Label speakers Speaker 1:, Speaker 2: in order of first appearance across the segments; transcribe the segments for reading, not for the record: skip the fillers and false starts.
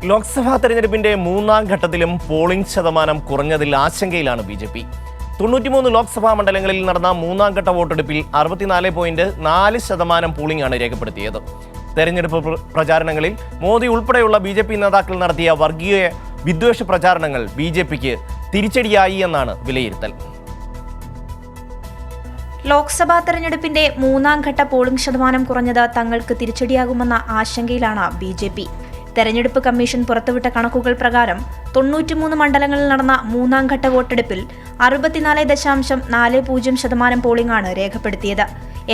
Speaker 1: ലോക്സഭാ തെരഞ്ഞെടുപ്പിന്റെ മൂന്നാം ഘട്ടത്തിലും പോളിംഗ് ശതമാനം കുറഞ്ഞതിൽ ആശങ്കയിലാണ് ബി.ജെ.പി. 93 ലോക്സഭാ മണ്ഡലങ്ങളിൽ നടന്ന മൂന്നാം ഘട്ട വോട്ടെടുപ്പിൽ 64.4% പോളിംഗാണ് രേഖപ്പെടുത്തിയത്. തെരഞ്ഞെടുപ്പ് പ്രചാരണങ്ങളിൽ മോദി ഉൾപ്പെടെയുള്ള ബി.ജെ.പി. നേതാക്കൾ നടത്തിയ വർഗീയ വിദ്വേഷ പ്രചാരണങ്ങൾ ബി.ജെ.പിക്ക് തിരിച്ചടിയായി എന്നാണ് വിലയിരുത്തൽ.
Speaker 2: ലോക്സഭാ തെരഞ്ഞെടുപ്പിന്റെ മൂന്നാം ഘട്ട പോളിംഗ് ശതമാനം കുറഞ്ഞത് തങ്ങൾക്ക് തിരിച്ചടിയാകുമെന്ന ആശങ്കയിലാണ് ബി.ജെ.പി. തെരഞ്ഞെടുപ്പ് കമ്മീഷൻ പുറത്തുവിട്ട കണക്കുകൾ പ്രകാരം 93 മണ്ഡലങ്ങളിൽ നടന്ന മൂന്നാം ഘട്ട വോട്ടെടുപ്പിൽ 64.40% പോളിംഗാണ് രേഖപ്പെടുത്തിയത്.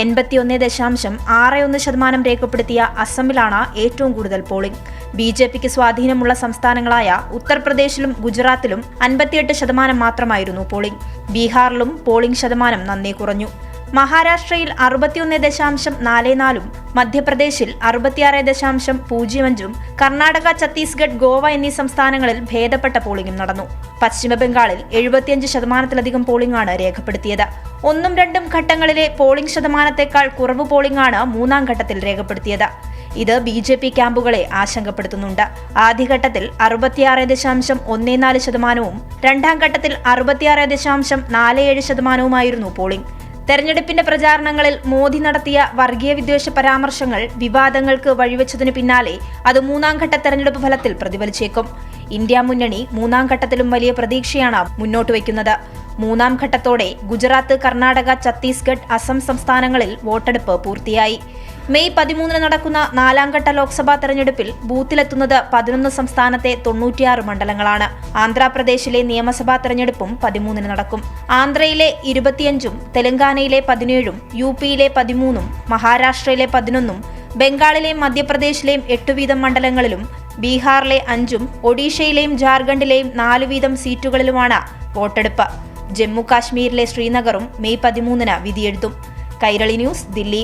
Speaker 2: 81.61% രേഖപ്പെടുത്തിയ അസമിലാണ് ഏറ്റവും കൂടുതൽ പോളിംഗ്. ബി.ജെ.പിക്ക് സ്വാധീനമുള്ള സംസ്ഥാനങ്ങളായ ഉത്തർപ്രദേശിലും ഗുജറാത്തിലും 58% മാത്രമായിരുന്നു പോളിംഗ്. ബീഹാറിലും പോളിംഗ് ശതമാനം നന്നേ കുറഞ്ഞു. മഹാരാഷ്ട്രയിൽ 61.44%, മധ്യപ്രദേശിൽ 66.05%, കർണാടക, ഛത്തീസ്ഗഡ്, ഗോവ എന്നീ സംസ്ഥാനങ്ങളിൽ ഭേദപ്പെട്ട പോളിംഗും നടന്നു. പശ്ചിമബംഗാളിൽ 75%-ലധികം പോളിംഗാണ് രേഖപ്പെടുത്തിയത്. 1-2 ഘട്ടങ്ങളിലെ പോളിംഗ് ശതമാനത്തെക്കാൾ കുറവ് പോളിംഗാണ് മൂന്നാം ഘട്ടത്തിൽ രേഖപ്പെടുത്തിയത്. ഇത് ബി.ജെ.പി. ക്യാമ്പുകളെ ആശങ്കപ്പെടുത്തുന്നുണ്ട്. ആദ്യഘട്ടത്തിൽ 66.14%, രണ്ടാം ഘട്ടത്തിൽ 66.47% പോളിംഗ്. തെരഞ്ഞെടുപ്പിന്റെ പ്രചാരണങ്ങളിൽ മോദി നടത്തിയ വർഗീയ വിദ്വേഷ പരാമർശങ്ങൾ വിവാദങ്ങൾക്ക് വഴിവെച്ചതിനു പിന്നാലെ അത് മൂന്നാം ഘട്ട തെരഞ്ഞെടുപ്പ് ഫലത്തിൽ പ്രതിഫലിച്ചേക്കും. ഇന്ത്യ മുന്നണി മൂന്നാം ഘട്ടത്തിലും വലിയ പ്രതീക്ഷയാണ് മുന്നോട്ട് വയ്ക്കുന്നത്. മൂന്നാം ഘട്ടത്തോടെ ഗുജറാത്ത്, കർണാടക, ഛത്തീസ്ഗഡ്, അസം സംസ്ഥാനങ്ങളിൽ വോട്ടെടുപ്പ് പൂർത്തിയായി. മെയ് 13 നടക്കുന്ന നാലാം ഘട്ട ലോക്സഭാ തെരഞ്ഞെടുപ്പിൽ ബൂത്തിലെത്തുന്നത് 11 സംസ്ഥാനത്തെ 96 മണ്ഡലങ്ങളാണ്. ആന്ധ്രാപ്രദേശിലെ നിയമസഭാ തെരഞ്ഞെടുപ്പും 13 നടക്കും. ആന്ധ്രയിലെ 25, തെലങ്കാനയിലെ 17, യു.പിയിലെ 13, മഹാരാഷ്ട്രയിലെ 11, ബംഗാളിലെയും മധ്യപ്രദേശിലെയും 8 വീതം മണ്ഡലങ്ങളിലും ബീഹാറിലെ 5, ഒഡീഷയിലെയും ജാർഖണ്ഡിലെയും 4 വീതം സീറ്റുകളിലുമാണ് വോട്ടെടുപ്പ്. ജമ്മു കാശ്മീരിലെ ശ്രീനഗറും മെയ് 13 വിധിയെഴുതും. കൈരളി ന്യൂസ്, ദില്ലി.